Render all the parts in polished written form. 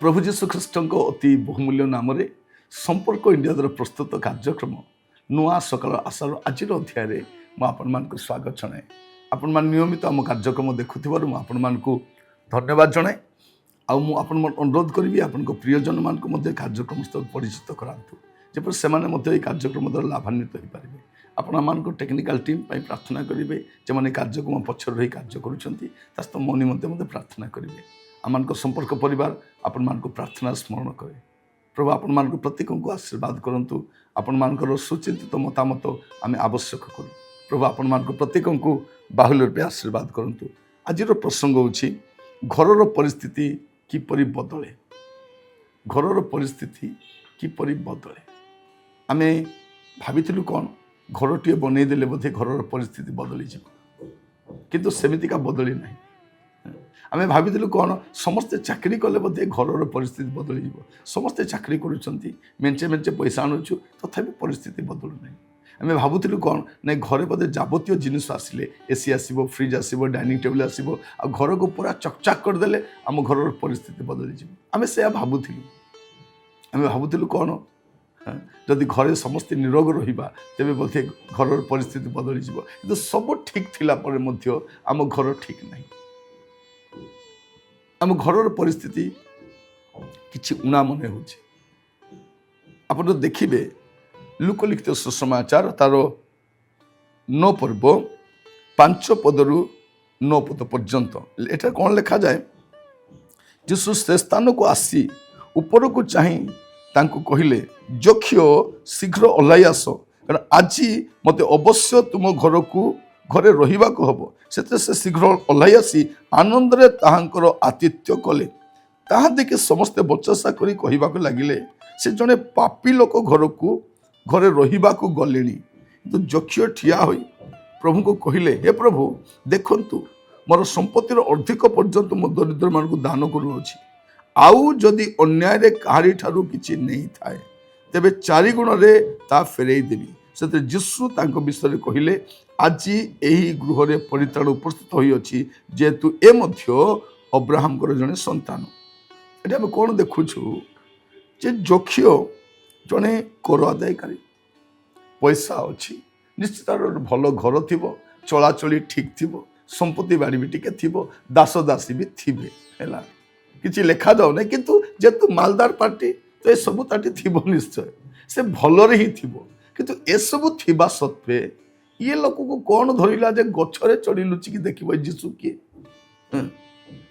प्रभु जीशु ख्रीष्ट अति बहुमूल्य नाम संपर्क इंडिया द्वारा प्रस्तुत कार्यक्रम नुआ सकाल आशार आज अध्याय मुझे स्वागत जनाए। आपण मैंने नियमित आम कार्यक्रम देखुवर मुझे धन्यवाद जनाए। अनुरोध करी आपण प्रियजन मान कार्यक्रम सहित परिचित करातु जपर से कार्यक्रम द्वारा लाभान्वित हो पारे। आपण मान टेक्निकल टीम प्रार्थना करेंगे जो मैंने कार्यक्रम पक्ष रही कार्य कर मो निमंते प्रार्थना करेंगे। आम संपर्क परिवार आपण मान प्रार्थना स्मरण करे। प्रभु आपण मान प्रत्येक को आशीर्वाद करंतु। आपण मान सुचिंतित मतामत आम आवश्यक करूँ। प्रभु आपण मान प्रत्येक को बाहुल्य रूपे आशीर्वाद करंतु। आज प्रसंग होछि घरर परिस्थिति किपरि बदले। घरर परिस्थिति किपरि बदले। आमे भाविथिलु कौन घरटीए बनईदेले बोधे घरर परिस्थिति बदली जाए, किंतु सेमितिका बदली नहीं। आमे भाविथिलु कौन समस्ते चाकरी कले बोधे घरर परिस्थिति बदली जाए। समस्ते चाकरी करुछंती, मेंचे मेंचे पैसा आणुछु तथापि परिस्थिति बदलु नहीं। आमे भाबुथिलु कौन ना घरे बोधे जाबतीय जिनिस आसिले एसी आसीबो, फ्रिज आसीबो, डाइनिंग टेबल आसीबो आ घर को पूरा चकचाक कर देले आम घरर परिस्थिति बदली जाए। आमे से भाबुथिलु। आमे भाबुथिलु कौन जदि घरे समस्ते निरोग रहिबा तेबे बोधे घरर परिस्थिति बदली जाए। किंतु सब ठीक थिला परे मध्य आम घर ठीक नहीं। आम घरर परिस्थिति किछि उना मने होछि। आपण देखिबे लोकलिखित सुसमाचार तार 9 पर्व 5 पदरु 9 पद पर्यंत एटा कौन लिखा जाए। यीशु से स्थान को आसी ऊपर को चाहि तांको कहिले जोखियो शीघ्र ओह्लाई आस, कारण आज मते अवश्य तुम घर को घरे रहिबा को हबो। से शीघ्र ओह्लाई आसी आनंद रे ताहांकर आतिथ्य कले। ताहा देखि समस्ते बचसा करी कहिबा को लागिले से जने पापी लोक घर को घरे रहिबा को गलेनी। तो जोखियो ठिया होई प्रभु को कहिले, हे प्रभु देखंतु मोर संपत्तिर अर्धिक पर्यंत मो दरिद्र मान को दान करूछि। आउ जदि अन्याय रे काहारी ठारू किछि नहीं थाए तेबे 4 गुण रे ता फेरई देबी। से यीशु तांको विषय कहिले आज एही गृह रे परित्राण उपस्थित होई अछि जेतु ए मध्य अब्राहम कर जने संतान। एटा हम कोन देखुछु जे जोखियो जने कर आदायकारी पैसा अच्छी निश्चित भल घर थी चलाचली ठीक थी संपत्ति बाड़ी भी टिके थी दास दासी भी थे है कि लेखा जाऊ ना किंतु जेतु मालदार पार्टी तो ये सब ताटी थी निश्चय से भलरे ही थी किंतु ए सब थिबा सत्वे ये लोक को कौन धरला जे गछरे चढ़ी लुचिकी देखिबो जीसु किए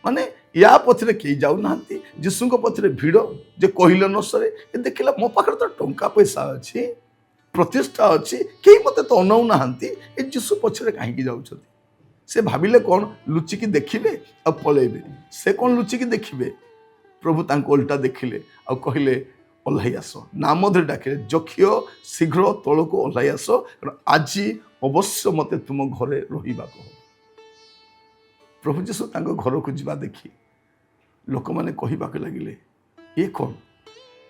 माने या पथरे कई जाऊ ना जीसु को पथरे भिड़ जे कहले न सरे ए देखिला मो पाखर तो टंका पैसा अच्छी प्रतिष्ठा अच्छी कई मत तो अनाऊ ना ए जीसु पछरे कहीं जाऊँ से भाविले कौन लुचिकी देखिबे आ पलैबे से कौन लुचिकी देखिबे प्रभु तांको उल्टा देखिले आ कहले ओह्लाई आस नाम धरी डाकिले जोखियो शीघ्र तल को ओह्लाई आस आज अवश्य मते तुम घरे रहिबा को। प्रभु जीशु तांको घर को जीवा देखी लोक माने कहिबा के लागिले ये कौन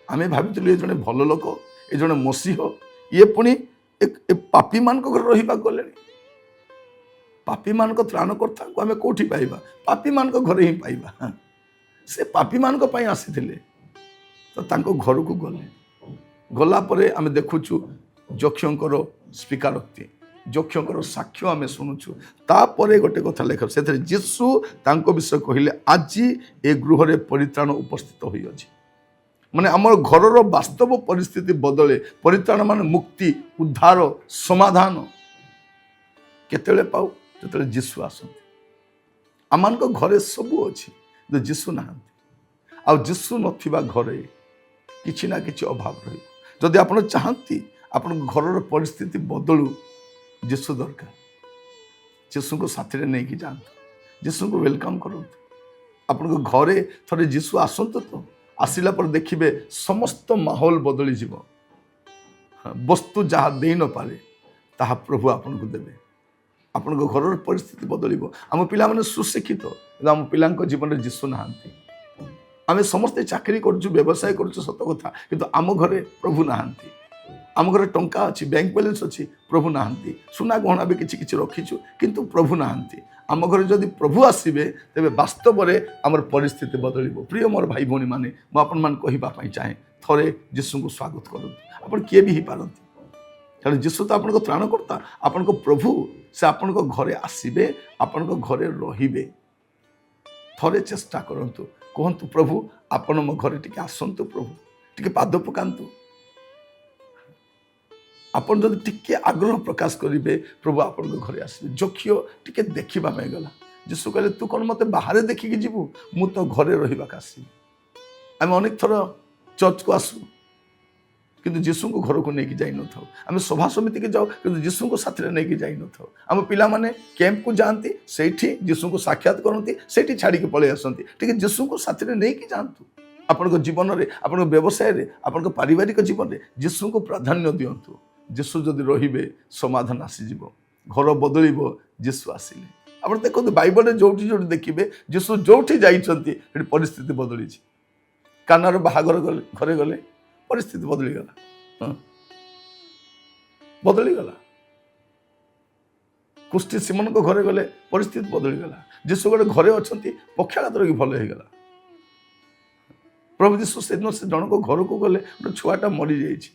आमे भाबिथिलु ए जने भल लोक ए जने मसीह ये पुणी पापी मान को घर रहिबा गले। पापी मान को त्राण करता को आमे कोठी पाइबा पापी मान को घरे ही पाइबा। से पापी मान को पई आसीथिले तो तांको घर को गले गला परे आमे देखुछु जोक्षंकर स्वीकारोक्ति जोक्षंकर साक्ष्य आमे सुनुछु। तापरे गोटे कथा लेख से जीशु तांको विषय कहिले आज ए गृह रे परित्राण उपस्थित होई अछि माने आमर घरर वास्तव परिस्थिति बदले परित्राण माने मुक्ति उद्धार समाधान केतेले पाऊ जेतेले जीशु आसନ୍ତି। ଆମମାନଙ୍କ ଘରେ ସବୁ ଅଛି, କିନ୍ତୁ ଯୀଶୁ ନାହାନ୍ତି। ଆଉ ଯୀଶୁ ନଥିବା ଘରେ କିଛି ନା କିଛି ଅଭାବ ରହିବ। ଯଦି ଆପଣ ଚାହାନ୍ତି ଆପଣଙ୍କ ଘରର ପରିସ୍ଥିତି ବଦଳୁ, ଯୀଶୁ ଦରକାର। ଯୀଶୁଙ୍କୁ ସାଥିରେ ନେଇକି ଯାଆନ୍ତୁ, ଯୀଶୁଙ୍କୁ ୱେଲକମ୍ କରନ୍ତୁ। ଆପଣଙ୍କ ଘରେ ଥରେ ଯୀଶୁ ଆସନ୍ତୁ ତ, ଆସିଲା ପରେ ଦେଖିବେ ସମସ୍ତ ମାହୋଲ ବଦଳିଯିବ। ବସ୍ତୁ ଯାହା ଦେଇ ନପାରେ ତାହା ପ୍ରଭୁ ଆପଣଙ୍କୁ ଦେବେ। ଆପଣଙ୍କ ଘରର ପରିସ୍ଥିତି ବଦଳିବ। ଆମ ପିଲାମାନେ ସୁଶିକ୍ଷିତ, କିନ୍ତୁ ଆମ ପିଲାଙ୍କ ଜୀବନରେ ଯୀଶୁ ନାହାନ୍ତି। ଆମେ ସମସ୍ତେ ଚାକିରି କରୁଛୁ, ବ୍ୟବସାୟ କରୁଛୁ, ସତ କଥା, କିନ୍ତୁ ଆମ ଘରେ ପ୍ରଭୁ ନାହାନ୍ତି। ଆମ ଘରେ ଟଙ୍କା ଅଛି, ବ୍ୟାଙ୍କ ବାଲାନ୍ସ ଅଛି, ପ୍ରଭୁ ନାହାନ୍ତି। ସୁନା ଗହଣା ବି କିଛି କିଛି ରଖିଛୁ, କିନ୍ତୁ ପ୍ରଭୁ ନାହାନ୍ତି। ଆମ ଘରେ ଯଦି ପ୍ରଭୁ ଆସିବେ, ତେବେ ବାସ୍ତବରେ ଆମର ପରିସ୍ଥିତି ବଦଳିବ। ପ୍ରିୟ ମୋର ଭାଇ ଭଉଣୀମାନେ, ମୁଁ ଆପଣମାନଙ୍କୁ କହିବା ପାଇଁ ଚାହେଁ, ଥରେ ଯୀଶୁଙ୍କୁ ସ୍ୱାଗତ କରନ୍ତୁ। ଆପଣ କିଏ ବି ହେଇପାରନ୍ତି, କାରଣ ଯୀଶୁ ତ ଆପଣଙ୍କ ତ୍ରାଣକର୍ତ୍ତା, ଆପଣଙ୍କ ପ୍ରଭୁ। ସେ ଆପଣଙ୍କ ଘରେ ଆସିବେ, ଆପଣଙ୍କ ଘରେ ରହିବେ। ଥରେ ଚେଷ୍ଟା କରନ୍ତୁ, କୁହନ୍ତୁ ପ୍ରଭୁ ଆପଣ ମୋ ଘରେ ଟିକେ ଆସନ୍ତୁ, ପ୍ରଭୁ ଟିକେ ପାଦ ପକାନ୍ତୁ। ଆପଣ ଯଦି ଟିକେ ଆଗ୍ରହ ପ୍ରକାଶ କରିବେ, ପ୍ରଭୁ ଆପଣଙ୍କ ଘରେ ଆସିବେ। ଯକ୍ଷିୟ ଟିକେ ଦେଖିବା ପାଇଁ ଗଲା, ଯୀଶୁ କହିଲେ ତୁ କ'ଣ ମୋତେ ବାହାରେ ଦେଖିକି ଯିବୁ, ମୁଁ ତ ଘରେ ରହିବାକୁ ଆସିବି। ଆମେ ଅନେକ ଥର ଚର୍ଚ୍ଚକୁ ଆସୁ, କିନ୍ତୁ ଯୀଶୁଙ୍କୁ ଘରକୁ ନେଇକି ଯାଇନଥାଉ। ଆମେ ସଭା ସମିତିକି ଯାଉ, କିନ୍ତୁ ଯୀଶୁଙ୍କୁ ସାଥିରେ ନେଇକି ଯାଇନଥାଉ। ଆମ ପିଲାମାନେ କ୍ୟାମ୍ପକୁ ଯାଆନ୍ତି, ସେଇଠି ଯୀଶୁଙ୍କୁ ସାକ୍ଷାତ କରନ୍ତି, ସେଇଠି ଛାଡ଼ିକି ପଳେଇ ଆସନ୍ତି। ଟିକେ ଯୀଶୁଙ୍କୁ ସାଥିରେ ନେଇକି ଯାଆନ୍ତୁ। ଆପଣଙ୍କ ଜୀବନରେ, ଆପଣଙ୍କ ବ୍ୟବସାୟରେ, ଆପଣଙ୍କ ପାରିବାରିକ ଜୀବନରେ ଯୀଶୁଙ୍କୁ ପ୍ରାଧାନ୍ୟ ଦିଅନ୍ତୁ। ଯୀଶୁ ଯଦି ରହିବେ, ସମାଧାନ ଆସିଯିବ, ଘର ବଦଳିବ ଯୀଶୁ ଆସିଲେ। ଆପଣ ଦେଖନ୍ତୁ ବାଇବଲରେ ଯୋଉଠି ଯୋଉଠି ଦେଖିବେ ଯୀଶୁ ଯୋଉଠି ଯାଇଛନ୍ତି ସେଠି ପରିସ୍ଥିତି ବଦଳିଛି। କାନାର ବାହାଘର ଘରେ ଗଲେ ପରିସ୍ଥିତି ବଦଳିଗଲା, ବଦଳିଗଲା। କୁଷ୍ଟି ସିମନଙ୍କ ଘରେ ଗଲେ ପରିସ୍ଥିତି ବଦଳିଗଲା। ଯୀଶୁ ଗୋଟେ ଘରେ ଅଛନ୍ତି, ପକ୍ଷାଘାତ ରୋଗୀ ଭଲ ହେଇଗଲା। ପ୍ରଭୁ ଯୀଶୁ ସେଦିନ ସେ ଜଣଙ୍କ ଘରକୁ ଗଲେ, ଗୋଟେ ଛୁଆଟା ମରିଯାଇଛି,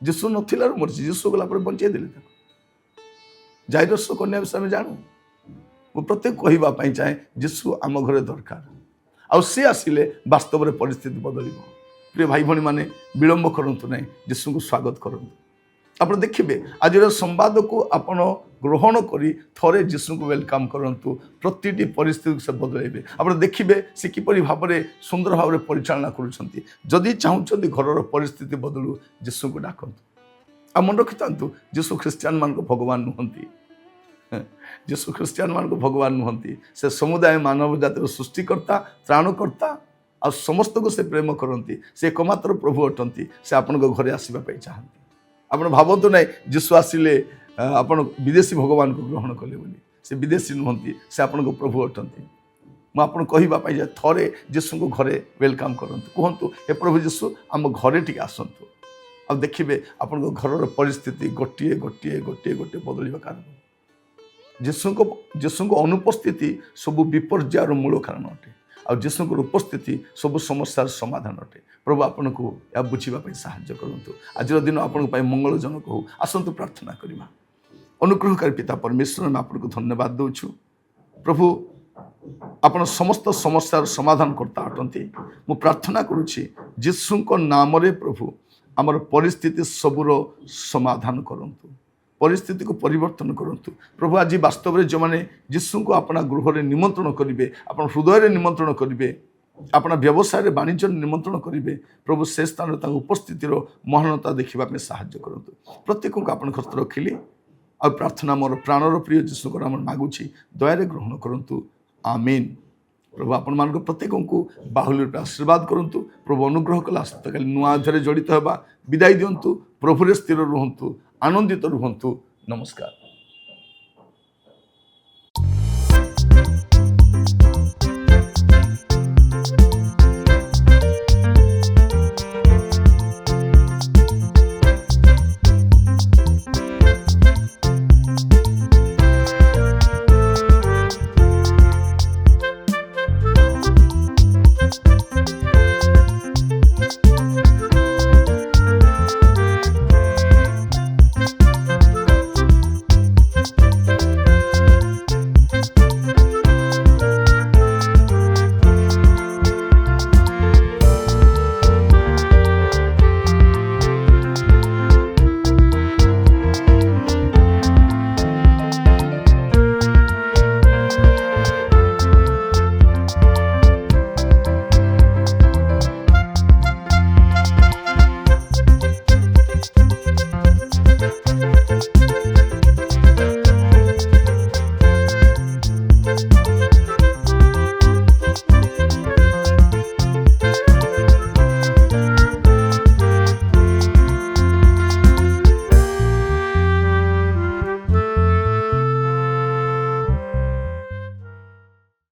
ଯୀଶୁ ନଥିଲାରୁ ମରିଛି, ଯୀଶୁ ଗଲା ପରେ ବଞ୍ଚେଇ ଦେଲେ ତାକୁ। ଜାଇରସ କନ୍ୟା ବିଷୟରେ ଆମେ ଜାଣୁ। ମୁଁ ପ୍ରତ୍ୟେକ କହିବା ପାଇଁ ଚାହେଁ, ଯୀଶୁ ଆମ ଘରେ ଦରକାର। ଆଉ ସେ ଆସିଲେ ବାସ୍ତବରେ ପରିସ୍ଥିତି ବଦଳିବ। ପ୍ରିୟ ଭାଇ ଭଉଣୀମାନେ, ବିଳମ୍ବ କରନ୍ତୁ ନାହିଁ, ଯୀଶୁଙ୍କୁ ସ୍ୱାଗତ କରନ୍ତୁ। ଆପଣ ଦେଖିବେ ଆଜିର ସମ୍ବାଦକୁ ଆପଣ ଗ୍ରହଣ କରି ଥରେ ଯୀଶୁଙ୍କୁ ୱେଲକମ୍ କରନ୍ତୁ, ପ୍ରତିଟି ପରିସ୍ଥିତିକୁ ସେ ବଦଳାଇବେ। ଆପଣ ଦେଖିବେ ସେ କିପରି ଭାବରେ ସୁନ୍ଦର ଭାବରେ ପରିଚାଳନା କରୁଛନ୍ତି। ଯଦି ଚାହୁଁଛନ୍ତି ଘରର ପରିସ୍ଥିତି ବଦଳୁ, ଯୀଶୁଙ୍କୁ ଡାକନ୍ତୁ। ଆଉ ମନେ ରଖିଥାନ୍ତୁ, ଯୀଶୁ ଖ୍ରୀଷ୍ଟିଆନ ମାନଙ୍କ ଭଗବାନ ନୁହନ୍ତି। ଯୀଶୁ ଖ୍ରୀଷ୍ଟିଆନ ମାନଙ୍କ ଭଗବାନ ନୁହନ୍ତି। ସେ ସମୁଦାୟ ମାନବ ଜାତିର ସୃଷ୍ଟିକର୍ତ୍ତା, ତ୍ରାଣକର୍ତ୍ତା, ଆଉ ସମସ୍ତଙ୍କୁ ସେ ପ୍ରେମ କରନ୍ତି। ସେ ଏକମାତ୍ର ପ୍ରଭୁ ଅଟନ୍ତି। ସେ ଆପଣଙ୍କ ଘରେ ଆସିବା ପାଇଁ ଚାହାନ୍ତି। ଆପଣ ଭାବନ୍ତୁ ନାହିଁ ଯୀଶୁ ଆସିଲେ ଆପଣ ବିଦେଶୀ ଭଗବାନଙ୍କୁ ଗ୍ରହଣ କଲେ ବୋଲି। ସେ ବିଦେଶୀ ନୁହନ୍ତି, ସେ ଆପଣଙ୍କ ପ୍ରଭୁ ଅଟନ୍ତି। ମୁଁ ଆପଣଙ୍କୁ କହିବା ପାଇଁ ଯେ ଥରେ ଯୀଶୁଙ୍କୁ ଘରେ ୱେଲକମ୍ କରନ୍ତୁ, କୁହନ୍ତୁ ହେ ପ୍ରଭୁ ଯୀଶୁ ଆମ ଘରେ ଟିକେ ଆସନ୍ତୁ। ଆଉ ଦେଖିବେ ଆପଣଙ୍କ ଘରର ପରିସ୍ଥିତି ଗୋଟିଏ ଗୋଟିଏ ଗୋଟିଏ ଗୋଟିଏ ବଦଳିବା କାରଣ। ଯୀଶୁଙ୍କ ଅନୁପସ୍ଥିତି ସବୁ ବିପର୍ଯ୍ୟୟର ମୂଳ କାରଣ ଅଟେ, ଆଉ ଯୀଶୁଙ୍କର ଉପସ୍ଥିତି ସବୁ ସମସ୍ୟାର ସମାଧାନ ଅଟେ। ପ୍ରଭୁ ଆପଣଙ୍କୁ ଏହା ବୁଝିବା ପାଇଁ ସାହାଯ୍ୟ କରନ୍ତୁ। ଆଜିର ଦିନ ଆପଣଙ୍କ ପାଇଁ ମଙ୍ଗଳଜନକ ହଉ। ଆସନ୍ତୁ ପ୍ରାର୍ଥନା କରିବା। ଅନୁଗ୍ରହକାରୀ ପିତା ପରମେଶ୍ୱର, ଆମେ ଆପଣଙ୍କୁ ଧନ୍ୟବାଦ ଦେଉଛୁ। ପ୍ରଭୁ ଆପଣ ସମସ୍ତ ସମସ୍ୟାର ସମାଧାନ କର୍ତ୍ତା ଅଟନ୍ତି। ମୁଁ ପ୍ରାର୍ଥନା କରୁଛି ଯୀଶୁଙ୍କ ନାମରେ ପ୍ରଭୁ ଆମର ପରିସ୍ଥିତି ସବୁର ସମାଧାନ କରନ୍ତୁ, ପରିସ୍ଥିତିକୁ ପରିବର୍ତ୍ତନ କରନ୍ତୁ। ପ୍ରଭୁ ଆଜି ବାସ୍ତବରେ ଯେଉଁମାନେ ଯୀଶୁଙ୍କୁ ଆପଣା ଗୃହରେ ନିମନ୍ତ୍ରଣ କରିବେ, ଆପଣ ହୃଦୟରେ ନିମନ୍ତ୍ରଣ କରିବେ, ଆପଣ ବ୍ୟବସାୟରେ ବାଣିଜ୍ୟରେ ନିମନ୍ତ୍ରଣ କରିବେ, ପ୍ରଭୁ ସେ ସ୍ଥାନରେ ତାଙ୍କ ଉପସ୍ଥିତିର ମହାନତା ଦେଖିବା ପାଇଁ ସାହାଯ୍ୟ କରନ୍ତୁ। ପ୍ରତ୍ୟେକଙ୍କୁ ଆପଣଙ୍କ ହସ୍ତରେ ରଖିଲି। ଆଉ ପ୍ରାର୍ଥନା ମୋର ପ୍ରାଣର ପ୍ରିୟ ଯୀଶୁଙ୍କ ନାମରେ ମାଗୁଛି, ଦୟାରେ ଗ୍ରହଣ କରନ୍ତୁ। ଆମେନ୍। ପ୍ରଭୁ ଆପଣମାନଙ୍କ ପ୍ରତ୍ୟେକଙ୍କୁ ବାହୁଲ୍ୟ ରୂପେ ଆଶୀର୍ବାଦ କରନ୍ତୁ। ପ୍ରଭୁ ଅନୁଗ୍ରହ କଲେ ଆସନ୍ତାକାଲି ନୂଆ ଅଧ୍ୟାୟରେ ଜଡ଼ିତ ହେବା। ବିଦାୟ ଦିଅନ୍ତୁ। ପ୍ରଭୁରେ ସ୍ଥିର ରୁହନ୍ତୁ, ଆନନ୍ଦିତ ରୁହନ୍ତୁ। ନମସ୍କାର।